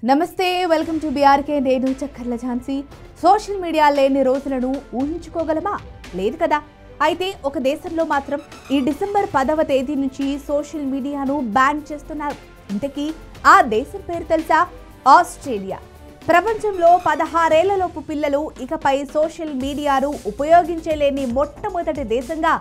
నమస్తే welcome to BRK నేను చక్కర్ల Jhansi social media లేని రోజులను ఊహించుకోగలమా లేదు కదా అయితే ఒక దేశంలో మాత్రం ఈ డిసెంబర్ 10వ తేదీ నుంచి సోషల్ మీడియాను బ్యాన్ చేస్తున్నారు ఇంతకీ ఆ దేశం పేరు తెలుసా ఆస్ట్రేలియా ప్రపంచంలో 16 ఏళ్లలోపు పిల్లలు ఇకపై సోషల్ మీడియాను ఉపయోగించలేని మొట్టమొదటి దేశంగా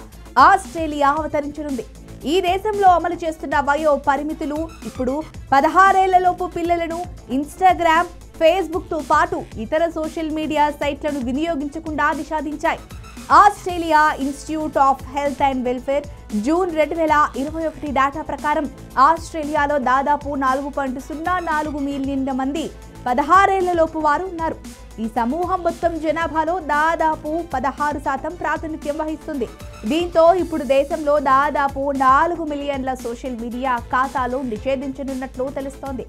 ఆస్ట్రేలియా అవతరించనుంది ఈ దేశంలో అమలు చేస్తున్న వయో పరిమితులు ఇప్పుడు 16 ఏళ్లలోపు పిల్లలను ఇన్‌స్టాగ్రామ్, ఫేస్‌బుక్ తో పాటు ఇతర సోషల్ మీడియా సైట్లను వినియోగించకుండా నిషేధించాయి. Australia institute of health and welfare June 2021 data ప్రకారం ఆస్ట్రేలియాలో దాదాపు 4.04 మిలియన్ల మంది 16 ఏళ్లలోపు వారు ఉన్నారు. ఈ సమూహం మొత్తం జనాభాలో దాదాపు 16% ప్రాతినిధ్యం వహిస్తుంది. దీంతో ఇప్పుడు దేశంలో దాదాపు 4 మిలియన్ల సోషల్ మీడియా ఖాతాలు నిషేధించనున్నట్లు తెలుస్తోంది.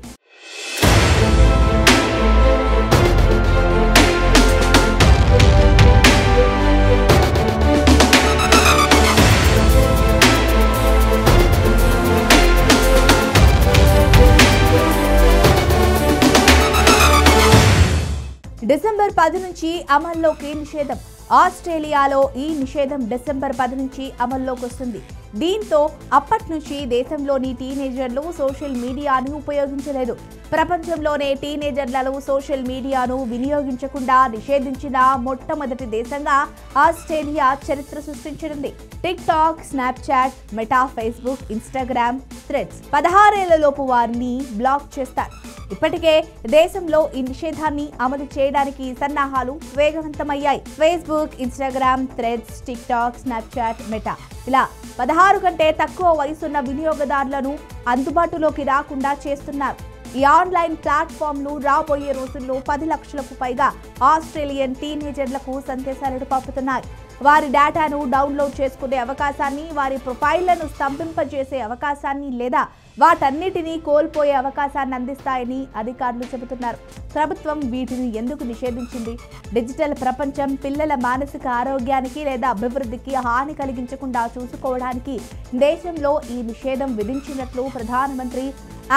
డిసెంబర్ 10 నుంచి అమల్లోకి నిషేధం. ఆస్ట్రేలియాలో ఈ నిషేధం డిసెంబర్ 10 నుంచి అమల్లోకి వస్తుంది. దీంతో అప్పటి నుంచి దేశంలోని టీనేజర్లు సోషల్ మీడియాను ఉపయోగించలేదు. ప్రపంచంలోనే టీనేజర్లను సోషల్ మీడియాను వినియోగించకుండా నిషేధించిన మొట్టమొదటి దేశంగా ఆస్ట్రేలియా చరిత్ర సృష్టించనుంది. TikTok, Snapchat, Meta, Facebook, Instagram, Threads 16 ఏళ్లలోపు వారిని బ్లాక్ చేస్తారు. ఇప్పటికే దేశంలో ఈ నిషేధాన్ని అమలు చేయడానికి సన్నాహాలు వేగవంతమయ్యాయి. Facebook, Instagram, Threads, TikTok, Snapchat, Meta ఇలా 16 కంటే తక్కువ వయసున్న వినియోగదారులను అందుబాటులోకి రాకుండా చేస్తున్నారు. ఈ ఆన్లైన్ ప్లాట్ఫామ్లు రాబోయే రోజుల్లో 10 లక్షలకు పైగా ఆస్ట్రేలియన్ టీనేజర్లకు సందేశాలను పంపుతున్నాయి. వారి డేటాను డౌన్లోడ్ చేసుకునే అవకాశాన్ని, వారి ప్రొఫైళ్లను స్తంభింపజేసే అవకాశాన్ని లేదా వాటన్నిటినీ కోల్పోయే అవకాశాన్ని అందిస్తాయని అధికారులు చెబుతున్నారు. ప్రభుత్వం వీటిని ఎందుకు నిషేధించింది? డిజిటల్ ప్రపంచం పిల్లల మానసిక ఆరోగ్యానికి లేదా అభివృద్ధికి హాని కలిగించకుండా చూసుకోవడానికి దేశంలో ఈ నిషేధం విధించినట్లు ప్రధానమంత్రి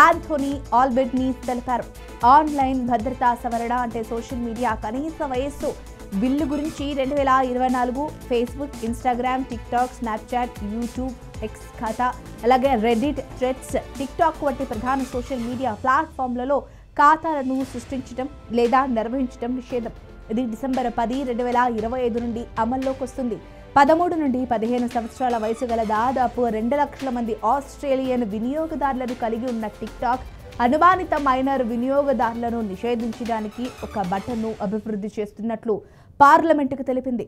ఆంథోనీ ఆల్బనీస్ తెలిపారు. ఆన్లైన్ భద్రతా సవరణ అంటే సోషల్ మీడియా కనీస వయస్సు బిల్లు గురించి 2024 Facebook, Instagram, tick talk, Snapchat, YouTube, X ఖాతా, అలాగే రెడిట్, థ్రెడ్స్, టిక్ టాక్ వంటి ప్రధాన సోషల్ మీడియా ప్లాట్ఫామ్లలో ఖాతాలను సృష్టించడం లేదా నిర్వహించడం నిషేధం. ఇది డిసెంబర్ 10, 2025 నుండి అమల్లోకి వస్తుంది. 13 నుండి 15 సంవత్సరాల వయసు గల దాదాపు 2 లక్షల మంది ఆస్ట్రేలియన్ వినియోగదారులను కలిగి ఉన్న టిక్ టాక్ అనుమానిత మైనర్ వినియోగదారులను నిషేధించడానికి ఒక బటన్ను అభివృద్ధి చేస్తున్నట్లు పార్లమెంటుకు తెలిపింది.